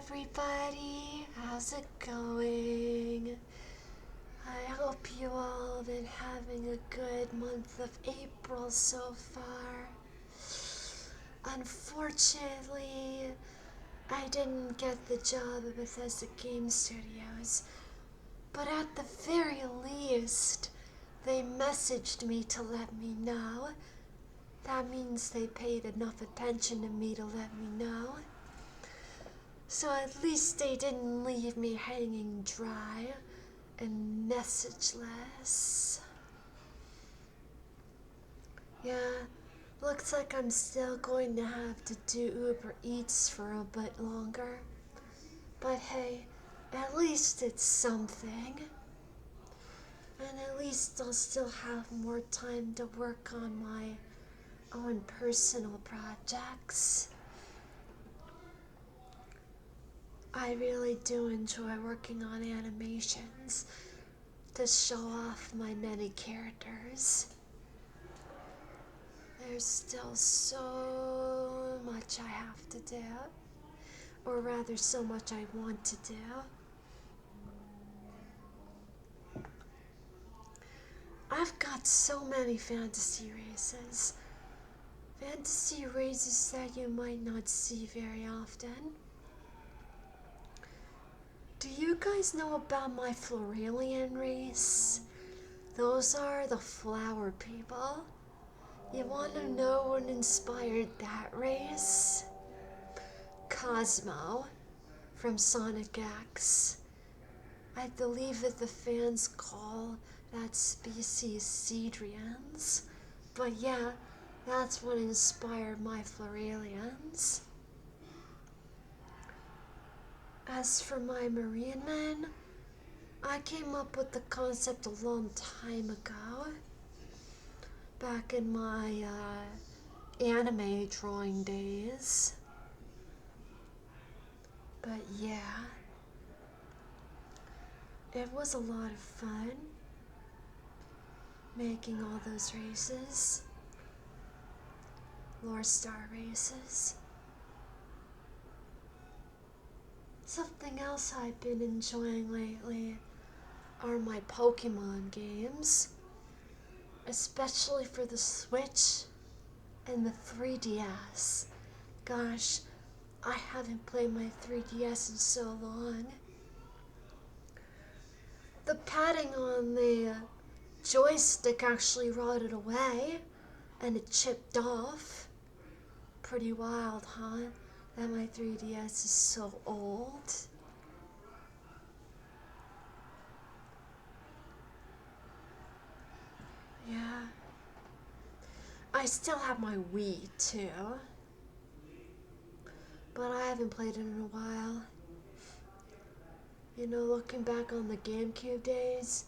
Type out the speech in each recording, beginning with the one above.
everybody, how's it going? I hope you all have been having a good month of April so far. Unfortunately, I didn't get the job at Bethesda Game Studios, but at the very least, they messaged me to let me know. That means they paid enough attention to me to let me know. So at least they didn't leave me hanging dry and messageless. Yeah, looks like I'm still going to have to do Uber Eats for a bit longer. But hey, at least it's something. And at least I'll still have more time to work on my own personal projects. I really do enjoy working on animations to show off my many characters. There's still so much I have to do, or rather so much I want to do. I've got so many fantasy races. Fantasy races that you might not see very often. Do you guys know about my Floralian race? Those are the flower people. You want to know what inspired that race? Cosmo from Sonic X. I believe that the fans call that species Cedrians. But yeah, that's what inspired my Floralians. As for my Marine Men, I came up with the concept a long time ago. Back in my anime drawing days. But yeah, it was a lot of fun making all those races, Lore Star races. Something else I've been enjoying lately are my Pokemon games, especially for the Switch and the 3DS. Gosh, I haven't played my 3DS in so long. The padding on the joystick actually rotted away and it chipped off. Pretty wild, huh? That my 3DS is so old. Yeah. I still have my Wii too, but I haven't played it in a while. You know, looking back on the GameCube days,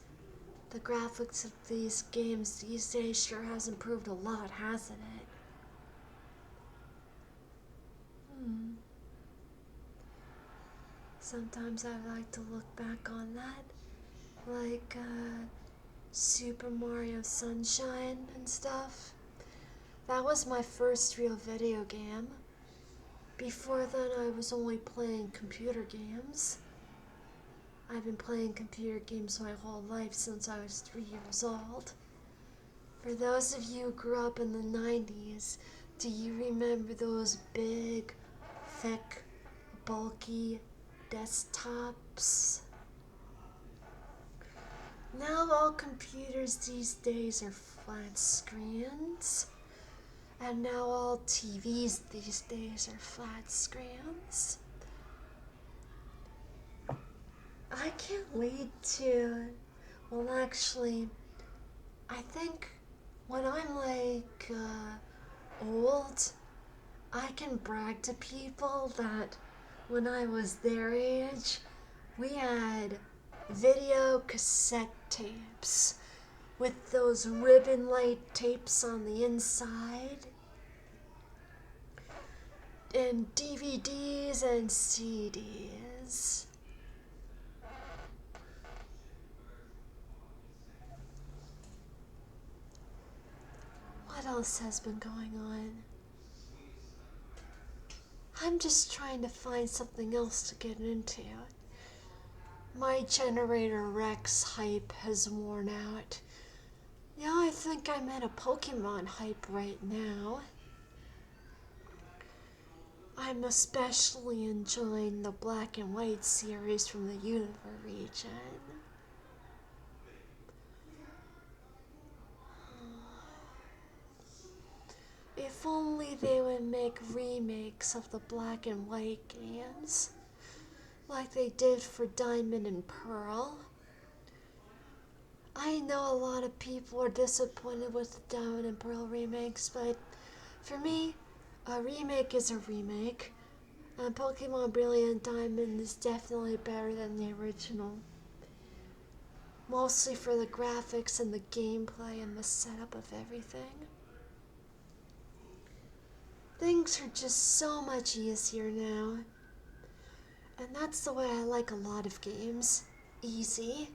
the graphics of these games these days sure has improved a lot, hasn't it? Sometimes I like to look back on that, like Super Mario Sunshine and stuff. That was my first real video game. Before then, I was only playing computer games. I've been playing computer games my whole life since I was 3 years old. For those of you who grew up in the 90s, do you remember those big, thick, bulky desktops? Now all computers these days are flat screens. And now all TVs these days are flat screens. I can't wait to, well actually, I think when I'm like old, I can brag to people that when I was their age, we had video cassette tapes with those ribbon light tapes on the inside, and DVDs and CDs. What else has been going on? I I'm just trying to find something else to get into. My Generator Rex hype has worn out. Yeah, I think I'm in a Pokemon hype right now. I'm especially enjoying the Black and White series from the Unova region. If only they would make remakes of the Black and White games, like they did for Diamond and Pearl. I know a lot of people are disappointed with the Diamond and Pearl remakes, but for me, a remake is a remake. And Pokemon Brilliant Diamond is definitely better than the original. Mostly for the graphics and the gameplay and the setup of everything. Things are just so much easier now. And that's the way I like a lot of games. Easy.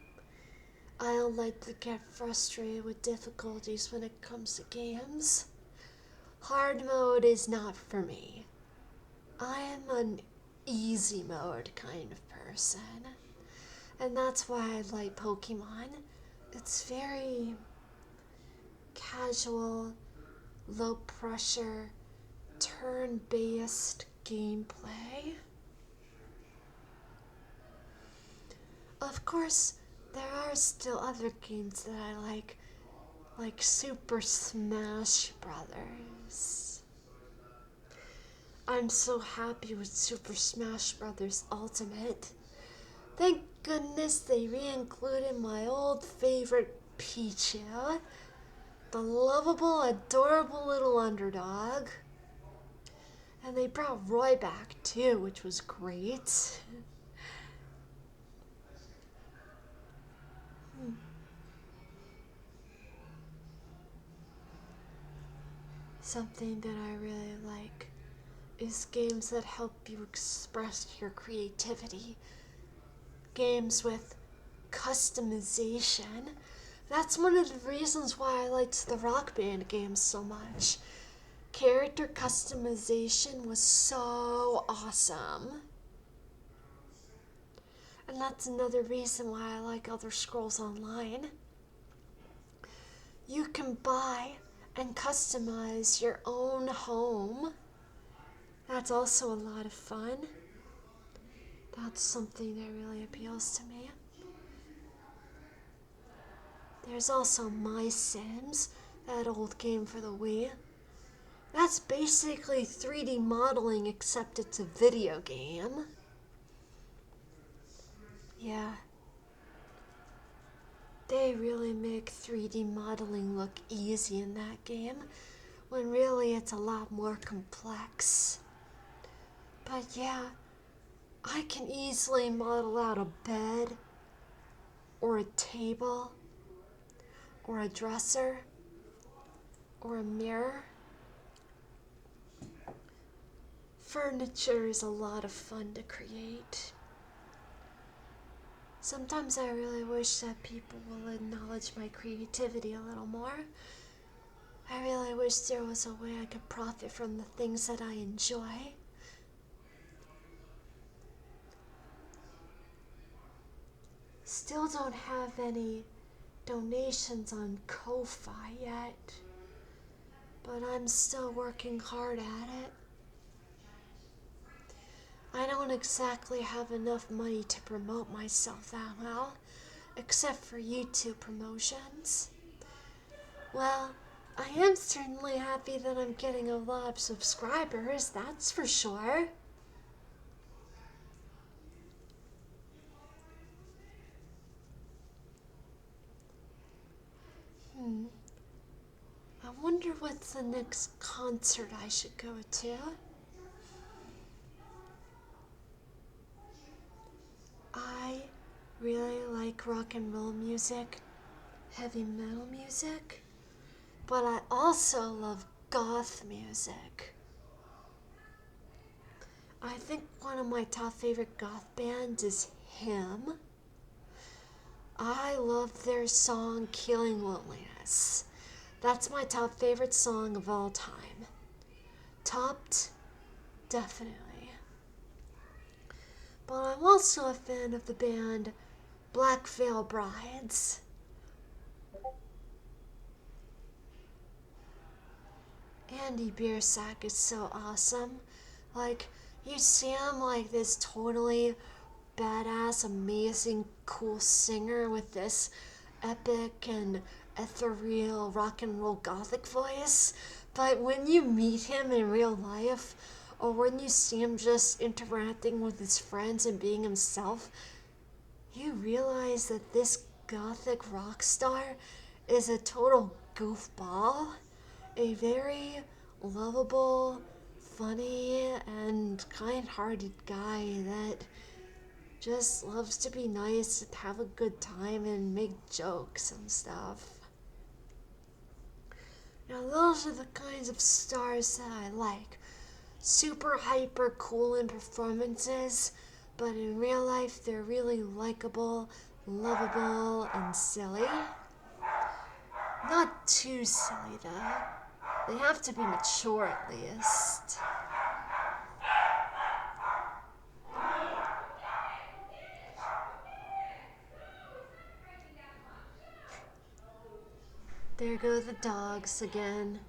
I don't like to get frustrated with difficulties when it comes to games. Hard mode is not for me. I am an easy mode kind of person. And that's why I like Pokemon. It's very casual, low pressure, turn-based gameplay. Of course, there are still other games that I like Super Smash Brothers. I'm so happy with Super Smash Brothers Ultimate. Thank goodness they re-included my old favorite Pichu, the lovable, adorable little underdog. And they brought Roy back too, which was great. Something that I really like is games that help you express your creativity. Games with customization. That's one of the reasons why I liked the Rock Band games so much. Character customization was so awesome. And that's another reason why I like Elder Scrolls Online. You can buy and customize your own home. That's also a lot of fun. That's something that really appeals to me. There's also My Sims, that old game for the Wii. That's basically 3D modeling, except it's a video game. Yeah. They really make 3D modeling look easy in that game, when really it's a lot more complex. But yeah, I can easily model out a bed, or a table, or a dresser, or a mirror. Furniture is a lot of fun to create. Sometimes I really wish that people will acknowledge my creativity a little more. I really wish there was a way I could profit from the things that I enjoy. Still don't have any donations on Ko-Fi yet, but I'm still working hard at it. I don't exactly have enough money to promote myself that well, except for YouTube promotions. Well, I am certainly happy that I'm getting a lot of subscribers, that's for sure. I wonder what's the next concert I should go to. I really like rock and roll music, heavy metal music, but I also love goth music. I think one of my top favorite goth bands is Him. I love their song Killing Loneliness. That's my top favorite song of all time. Topped? Definitely. but I'm also a fan of the band Black Veil Brides. Andy Biersack is so awesome. Like, you see him like this totally badass, amazing, cool singer with this epic and ethereal rock and roll gothic voice. But when you meet him in real life, or when you see him just interacting with his friends and being himself, you realize that this gothic rock star is a total goofball, a very lovable, funny, and kind-hearted guy that just loves to be nice and have a good time and make jokes and stuff. Now those are the kinds of stars that I like. Super hyper cool in performances, but in real life they're really likable, lovable, and silly. Not too silly though. They have to be mature at least. There go the dogs again.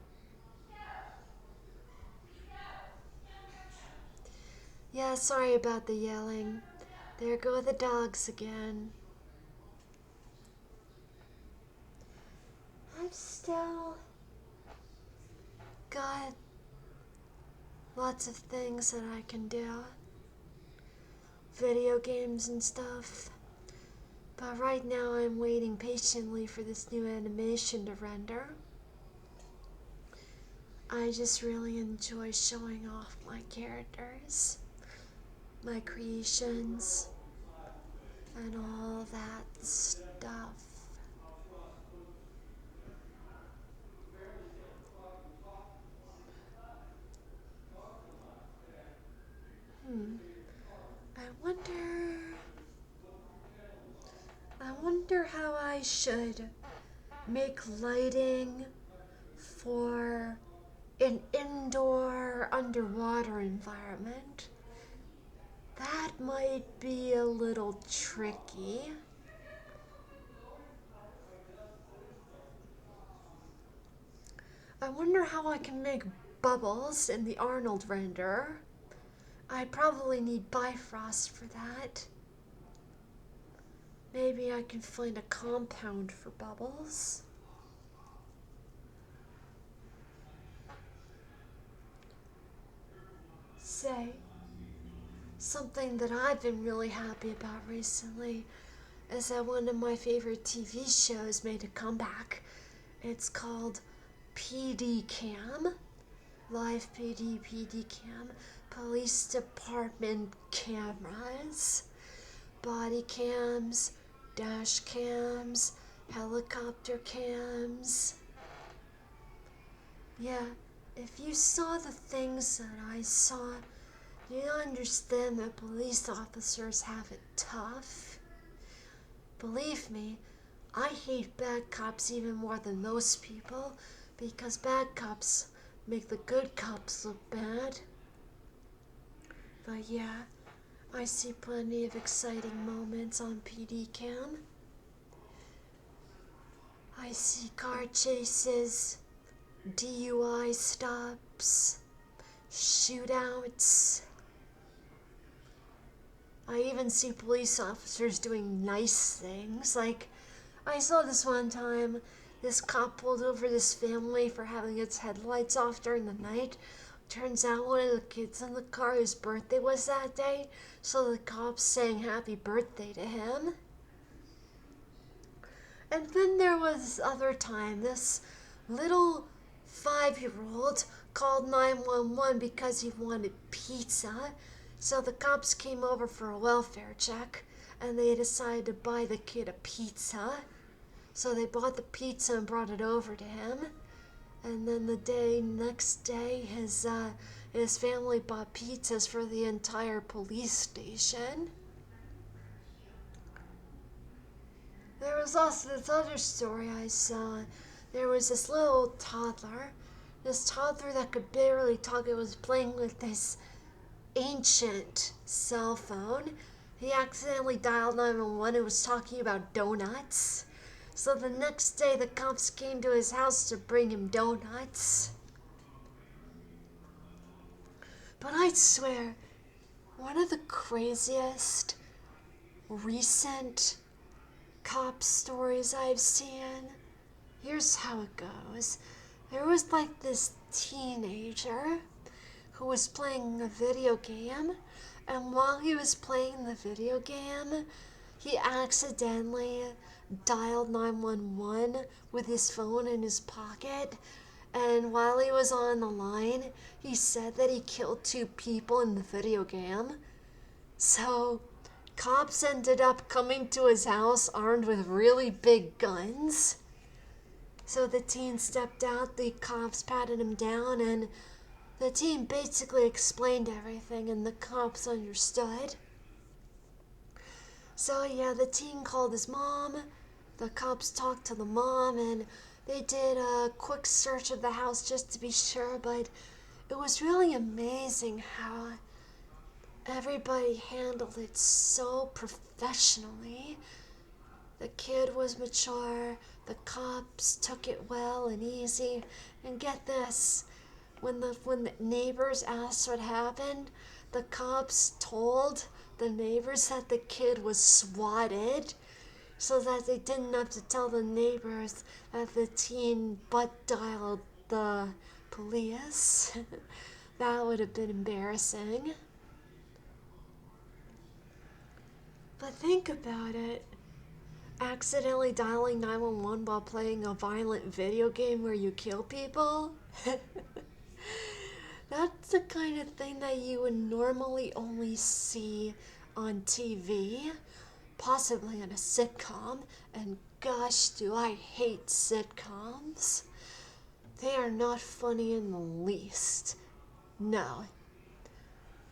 Yeah, sorry about the yelling. There go the dogs again. I'm still got lots of things that I can do. Video games and stuff. But right now I'm waiting patiently for this new animation to render. I just really enjoy showing off my characters, my creations, and all that stuff. I wonder how I should make lighting for an indoor underwater environment. That might be a little tricky. I wonder how I can make bubbles in the Arnold render. I probably need Bifrost for that. Maybe I can find a compound for bubbles. Say, something that I've been really happy about recently is that one of my favorite TV shows made a comeback. It's called PD Cam, Live PD Cam, Police Department cameras, body cams, dash cams, helicopter cams. Yeah, if you saw the things that I saw, you understand that police officers have it tough. Believe me, I hate bad cops even more than most people because bad cops make the good cops look bad. But yeah, I see plenty of exciting moments on PD Cam. I see car chases, DUI stops, shootouts. I even see police officers doing nice things. Like, I saw this one time, this cop pulled over this family for having its headlights off during the night. Turns out one of the kids in the car, his birthday was that day, so the cops sang happy birthday to him. And then there was this other time, this little 5-year-old called 911 because he wanted pizza. So the cops came over for a welfare check, and they decided to buy the kid a pizza. So they bought the pizza and brought it over to him. And then next day, his family bought pizzas for the entire police station. There was also this other story I saw. There was this little toddler that could barely talk. It was playing with this ancient cell phone. He accidentally dialed 911 and was talking about donuts. So the next day, the cops came to his house to bring him donuts. But I swear, one of the craziest recent cop stories I've seen, here's how it goes. There was like this teenager who was playing a video game, and while he was playing the video game, he accidentally dialed 911 with his phone in his pocket. And while he was on the line, he said that he killed 2 people in the video game. So, cops ended up coming to his house armed with really big guns. So the teen stepped out, the cops patted him down, and the teen basically explained everything, and the cops understood. So yeah, the teen called his mom, the cops talked to the mom, and they did a quick search of the house just to be sure, but it was really amazing how everybody handled it so professionally. The kid was mature, the cops took it well and easy, and get this, when the neighbors asked what happened, the cops told the neighbors that the kid was swatted so that they didn't have to tell the neighbors that the teen butt dialed the police. That would have been embarrassing. But think about it. Accidentally dialing 911 while playing a violent video game where you kill people? That's the kind of thing that you would normally only see on TV, possibly in a sitcom, and gosh, do I hate sitcoms. They are not funny in the least. No.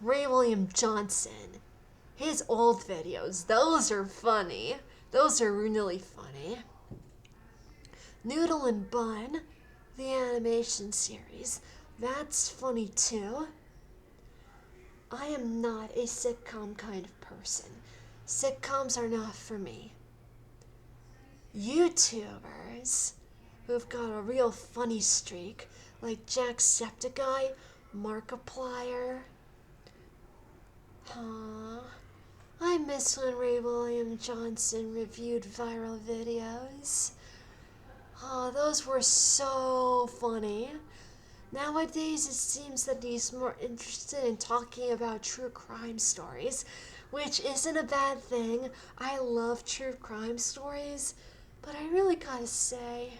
Ray William Johnson, his old videos, those are funny. Those are really funny. Noodle and Bun, the animation series, that's funny too. I am not a sitcom kind of person. Sitcoms are not for me. YouTubers who've got a real funny streak, like Jacksepticeye, Markiplier. I miss when Ray William Johnson reviewed viral videos. Those were so funny. Nowadays, it seems that he's more interested in talking about true crime stories, which isn't a bad thing. I love true crime stories, but I really gotta say,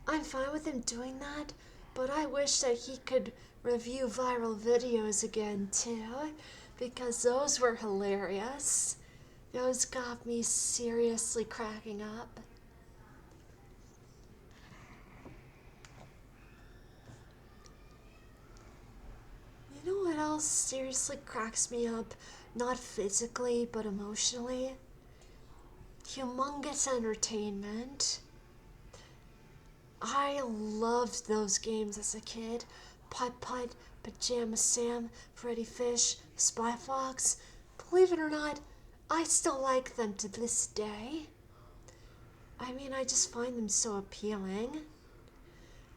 I'm fine with him doing that, but I wish that he could review viral videos again too, because those were hilarious. Those got me seriously cracking up. You know what else seriously cracks me up? Not physically, but emotionally? Humongous Entertainment. I loved those games as a kid. Putt Putt, Pajama Sam, Freddy Fish, Spy Fox. Believe it or not, I still like them to this day. I mean, I just find them so appealing.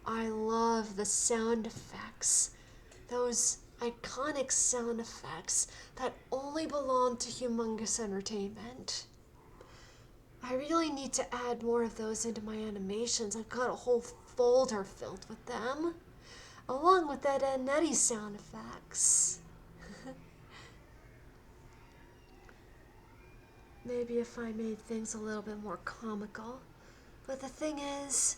I love the sound effects. Those iconic sound effects that only belong to Humongous Entertainment. I really need to add more of those into my animations. I've got a whole folder filled with them, along with Ed, Edd n Eddy sound effects. Maybe if I made things a little bit more comical. But the thing is,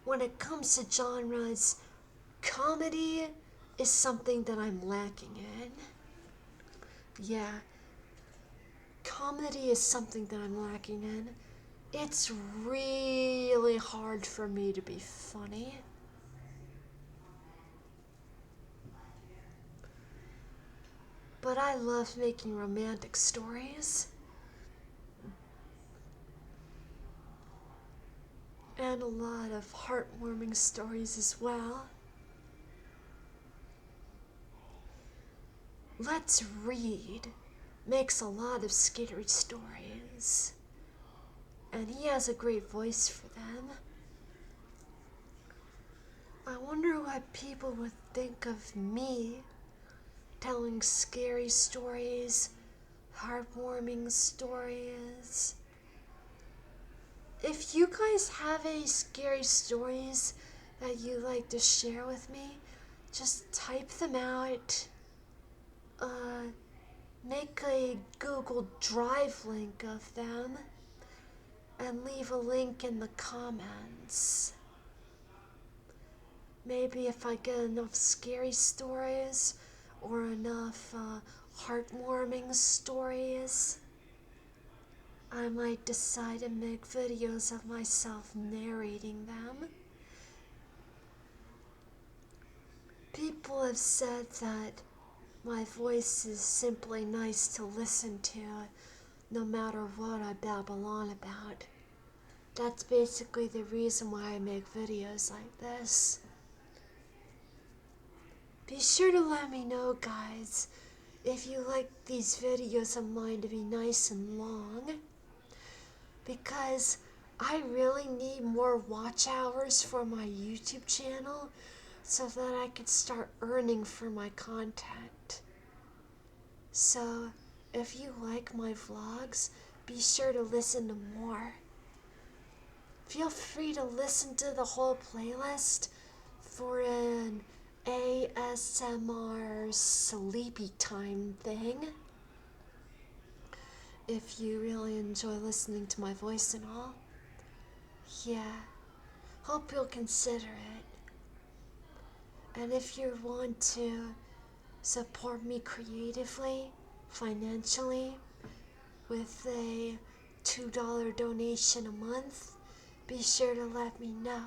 when it comes to genres, comedy is something that I'm lacking in. Yeah, comedy is something that I'm lacking in. It's really hard for me to be funny. But I love making romantic stories. And a lot of heartwarming stories as well. Let's Read makes a lot of scary stories, and he has a great voice for them. I wonder what people would think of me telling scary stories, heartwarming stories. If you guys have any scary stories that you'd like to share with me, just type them out. Make a Google Drive link of them and leave a link in the comments. Maybe if I get enough scary stories or enough heartwarming stories, I might decide to make videos of myself narrating them. People have said that my voice is simply nice to listen to, no matter what I babble on about. That's basically the reason why I make videos like this. Be sure to let me know, guys, if you like these videos of mine to be nice and long, because I really need more watch hours for my YouTube channel so that I can start earning for my content. So, if you like my vlogs, be sure to listen to more. Feel free to listen to the whole playlist for an ASMR sleepy time thing. If you really enjoy listening to my voice and all. Yeah, hope you'll consider it. And if you want to support me creatively, financially, with a $2 donation a month, be sure to let me know.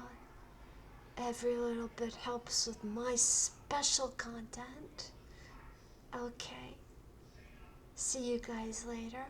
Every little bit helps with my special content. Okay. See you guys later.